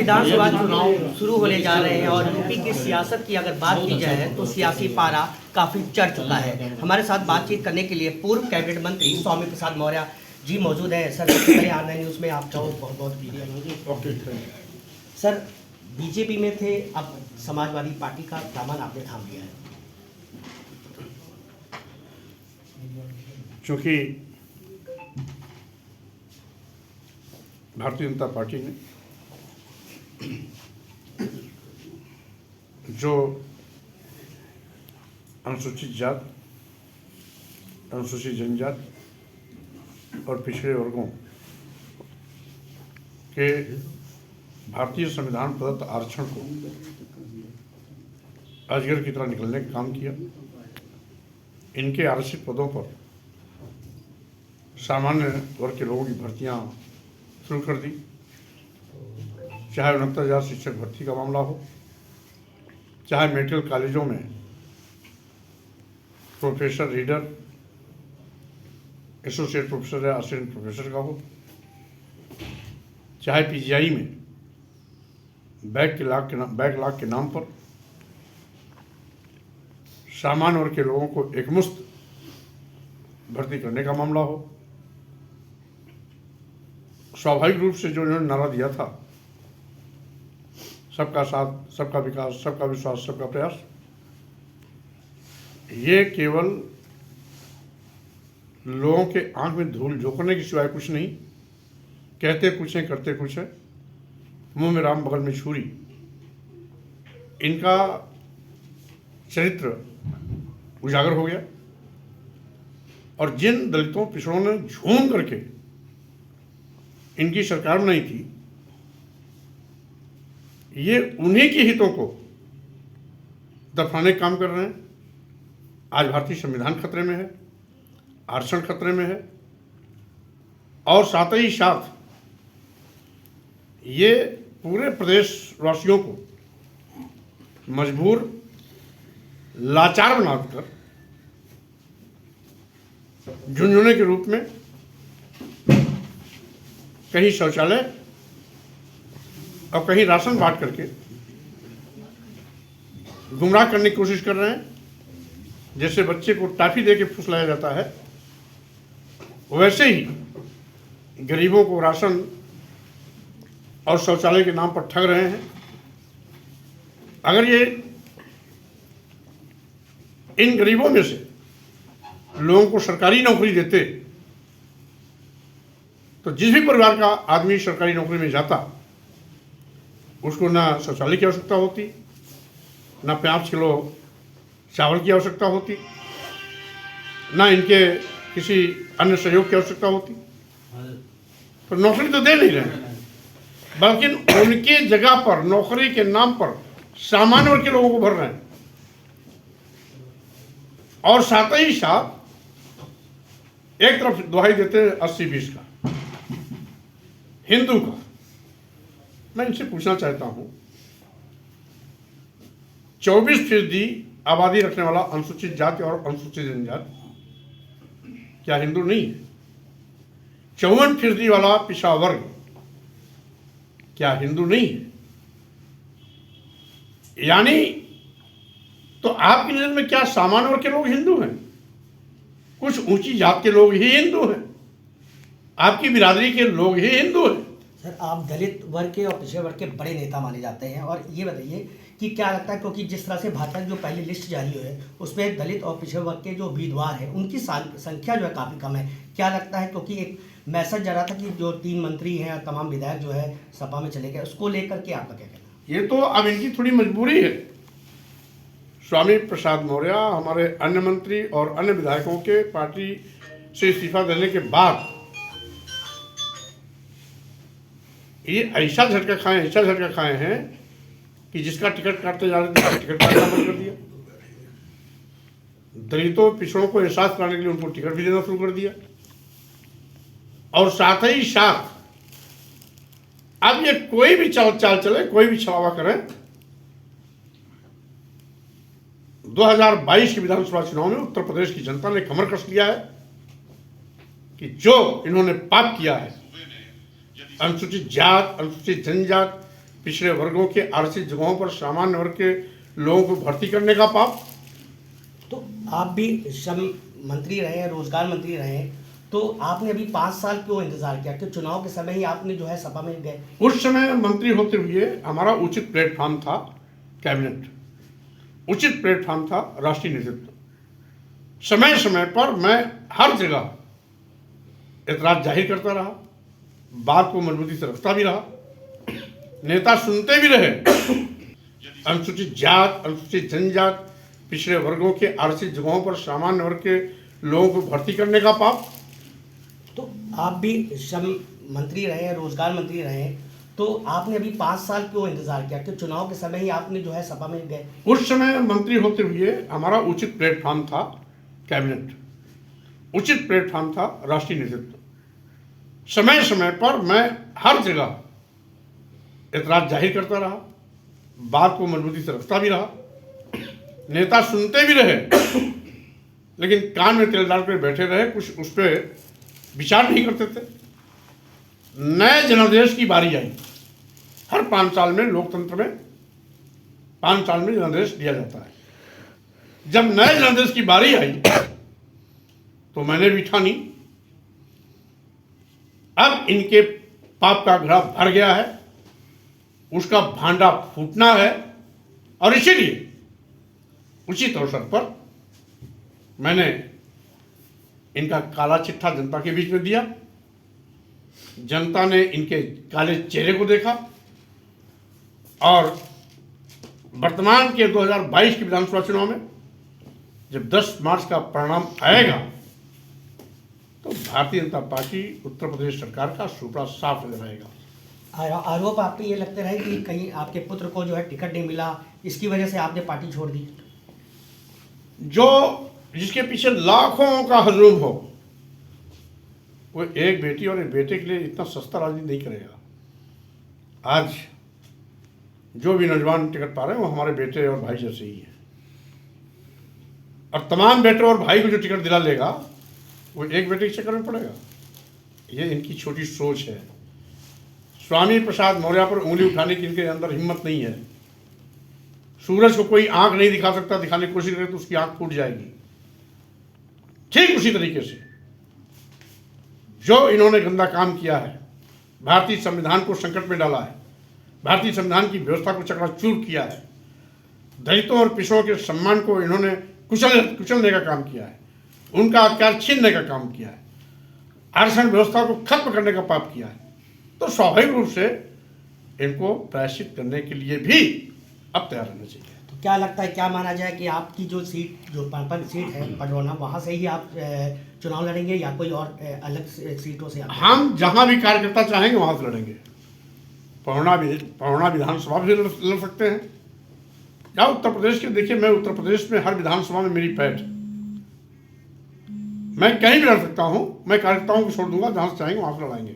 विधानसभा चुनाव शुरू होने जा रहे हैं और यूपी की सियासत की अगर बात की जाए तो सियासी पारा काफी चढ़ चुका है। हमारे साथ बातचीत करने के लिए पूर्व कैबिनेट मंत्री स्वामी प्रसाद मौर्य जी मौजूद हैं। सर, आनंद न्यूज़ में आपका बहुत बहुत सर, बीजेपी में थे, अब समाजवादी पार्टी का दामन आपने थाम लिया है। क्योंकि भारतीय जनता पार्टी ने जो अनुसूचित जात, अनुसूचित जनजाति और पिछड़े वर्गों के भारतीय संविधान प्रदत्त आरक्षण को अजगर की तरह निकलने का काम किया। इनके आरक्षित पदों पर सामान्य वर्ग के लोगों की भर्तियां शुरू कर दी, चाहे 69,000 शिक्षक भर्ती का मामला हो, चाहे मेडिकल कॉलेजों में प्रोफेसर रीडर, एसोसिएट प्रोफेसर या असिस्टेंट प्रोफेसर का हो, चाहे पीजीआई में बैकलॉग के नाम पर सामान्य वर्ग के लोगों को एकमुश्त भर्ती करने का मामला हो। स्वाभाविक रूप से जो इन्होंने नारा दिया था, सबका साथ, सबका विकास, सबका विश्वास, सबका प्रयास, ये केवल लोगों के आंख में धूल झोंकने की सिवाय कुछ नहीं। कहते कुछ है, करते कुछ है, मुंह में राम बगल में छुरी। इनका चरित्र उजागर हो गया और जिन दलितों पिछड़ों ने झूम करके इनकी सरकार बनाई थी, ये उन्हीं के हितों को दफनाने का काम कर रहे हैं। आज भारतीय संविधान खतरे में है, आरक्षण खतरे में है और साथ ही साथ ये पूरे प्रदेश वासियों को मजबूर, लाचार बनाकर झुंझुने के रूप में कहीं शौचालय और कहीं राशन बांट करके गुमराह करने की कोशिश कर रहे हैं। जैसे बच्चे को टॉफी दे के फुसलाया जाता है, वैसे ही गरीबों को राशन और शौचालय के नाम पर ठग रहे हैं। अगर ये इन गरीबों में से लोगों को सरकारी नौकरी देते तो जिस भी परिवार का आदमी सरकारी नौकरी में जाता, उसको ना शौचालय की आवश्यकता होती, ना 5 किलो चावल की आवश्यकता होती, ना इनके किसी अन्य सहयोग की आवश्यकता होती। तो नौकरी तो दे नहीं रहे, बल्कि उनके जगह पर नौकरी के नाम पर सामान्य वर्ग के लोगों को भर रहे हैं। और साथ ही साथ एक तरफ दुहाई देते हैं 80-20 का, हिंदू का। मैं इनसे पूछना चाहता हूं, 24% आबादी रखने वाला अनुसूचित जाति और अनुसूचित जनजाति क्या हिंदू नहीं है? 54% वाला पिछड़ा वर्ग क्या हिंदू नहीं है? यानी तो आपकी नजर में क्या सामान्य वर्ग के लोग हिंदू हैं? कुछ ऊंची जात के लोग ही हिंदू हैं? आपकी बिरादरी के लोग ही हिंदू हैं? सर, आप दलित वर्ग के और पिछड़े वर्ग के बड़े नेता माने जाते हैं, और ये बताइए कि क्या लगता है, क्योंकि जिस तरह से भाजपा की जो पहली लिस्ट जारी हुई है उसमें दलित और पिछड़े वर्ग के जो उम्मीदवार हैं उनकी संख्या जो है काफ़ी कम है। क्या लगता है, क्योंकि एक मैसेज जा रहा था कि जो 3 मंत्री हैं, तमाम विधायक जो है सपा में चले गए, उसको लेकर के आपका क्या कहना? ये तो अब इनकी थोड़ी मजबूरी है। स्वामी प्रसाद मौर्य हमारे अन्य मंत्री और अन्य विधायकों के पार्टी से इस्तीफा देने के बाद ये ऐसा झटका खाए हैं कि जिसका टिकट काटते जा रहे थे टिकट काटना बंद कर दिया। दलितों पिछड़ों को एहसास कराने के लिए उनको टिकट भी देना शुरू कर दिया। और साथ ही साथ अब ये कोई भी चाल चले, कोई भी छलावा करे, 2022 के विधानसभा चुनाव में उत्तर प्रदेश की जनता ने कमर कस लिया है कि जो इन्होंने पाप किया है, अनुसूचित जात, अनुसूचित जनजात पिछड़े वर्गों के आरक्षित जगहों पर सामान्य वर्ग के लोगों को भर्ती करने का पाप। तो आप भी श्रम मंत्री रहे हैं, रोजगार मंत्री रहे हैं, तो आपने अभी 5 साल क्यों इंतजार किया? कि चुनाव के समय ही आपने जो है सभा में गए? उस समय मंत्री होते हुए हमारा उचित प्लेटफॉर्म था कैबिनेट, उचित प्लेटफॉर्म था राष्ट्रीय नेतृत्व। समय समय पर मैं हर जगह एतराज जाहिर करता रहा, बात को मजबूती से रखता भी रहा, नेता सुनते भी रहे। अनुसूचित जात, अनुसूचित जनजात, पिछड़े वर्गों के आरक्षित जगहों पर सामान्य वर्ग के लोगों को भर्ती करने का पाप। तो आप भी श्रम मंत्री रहे हैं, रोजगार मंत्री रहे हैं, तो आपने अभी 5 साल क्यों इंतजार किया? कि चुनाव के समय ही आपने जो है सभा में गए? उस समय मंत्री होते हुए हमारा उचित प्लेटफॉर्म था कैबिनेट, उचित प्लेटफॉर्म था राष्ट्रीय नेतृत्व। समय समय पर मैं हर जगह एतराज जाहिर करता रहा, बात को मजबूती से रखता भी रहा, नेता सुनते भी रहे, लेकिन कान में तेल डाल कर बैठे रहे, कुछ उस पर विचार नहीं करते थे। नए जनादेश की बारी आई। हर 5 साल में लोकतंत्र में 5 साल में जनादेश दिया जाता है। जब नए जनादेश की बारी आई तो मैंने भी ठानी अब इनके पाप का घड़ा भर गया है, उसका भांडा फूटना है, और इसीलिए उचित अवसर पर मैंने इनका काला चिट्ठा जनता के बीच में दिया। जनता ने इनके काले चेहरे को देखा और वर्तमान के 2022 के विधानसभा चुनाव में जब 10 मार्च का परिणाम आएगा तो भारतीय जनता पार्टी उत्तर प्रदेश सरकार का सुपड़ा साफ नजर आएगा। आरोप आप पे ये लगते रहे कि कहीं आपके पुत्र को जो है टिकट नहीं मिला, इसकी वजह से आपने पार्टी छोड़ दी? जो जिसके पीछे लाखों का हजूम हो, वो एक बेटी और एक बेटे के लिए इतना सस्ता राजनीति नहीं करेगा। आज जो भी नौजवान टिकट पा रहे हैं वो हमारे बेटे और भाई जैसे ही हैं, और तमाम बेटे और भाई को जो टिकट दिला लेगा वो एक बेटे के चक्कर में पड़ेगा। ये इनकी छोटी सोच है। स्वामी प्रसाद मौर्य पर उंगली उठाने की इनके अंदर हिम्मत नहीं है। सूरज को कोई आंख नहीं दिखा सकता, दिखाने की कोशिश करे तो उसकी आंख फूट जाएगी। ठीक उसी तरीके से जो इन्होंने गंदा काम किया है, भारतीय संविधान को संकट में डाला है, भारतीय संविधान की व्यवस्था को चकनाचूर किया है, दलितों और पिछड़ों के सम्मान को इन्होंने कुचलने का काम किया है, उनका अधिकार छीनने का काम किया है, आरक्षण व्यवस्था को खत्म करने का पाप किया है, तो स्वाभाविक रूप से इनको प्रायश्चित करने के लिए भी अब तैयार रहना चाहिए। तो क्या लगता है, क्या माना जाए कि आपकी जो सीट, जो पनपन सीट है पडरौना, वहाँ से ही आप चुनाव लड़ेंगे या कोई और अलग सीटों से? हम जहाँ भी कार्यकर्ता चाहेंगे वहाँ से लड़ेंगे। पडरौना विधानसभा भी लड़ सकते हैं, या उत्तर प्रदेश के। देखिए, मैं उत्तर प्रदेश में हर विधानसभा में मेरी पैठ, मैं कहीं भी लड़ सकता हूँ। मैं कार्यकर्ताओं को छोड़ दूंगा, जहाँ से चाहेंगे वहाँ से लड़ाएंगे।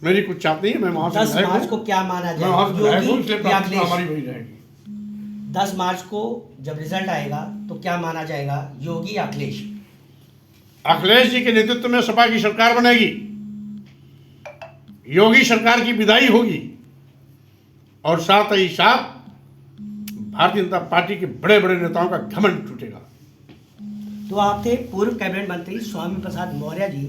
मेरी कुछ चाहत नहीं है, मैं वहाँ से 10 मार्च को क्या माना जाए, हमारी वही रहेगी। 10 मार्च को जब रिजल्ट आएगा तो क्या माना जाएगा, योगी अखिलेश? अखिलेश जी के नेतृत्व में सपा की सरकार बनेगी, योगी सरकार की विदाई होगी, और साथ ही साथ भारतीय जनता पार्टी के बड़े बड़े नेताओं का घमंड टूटेगा। तो आप थे पूर्व कैबिनेट मंत्री स्वामी प्रसाद मौर्य जी,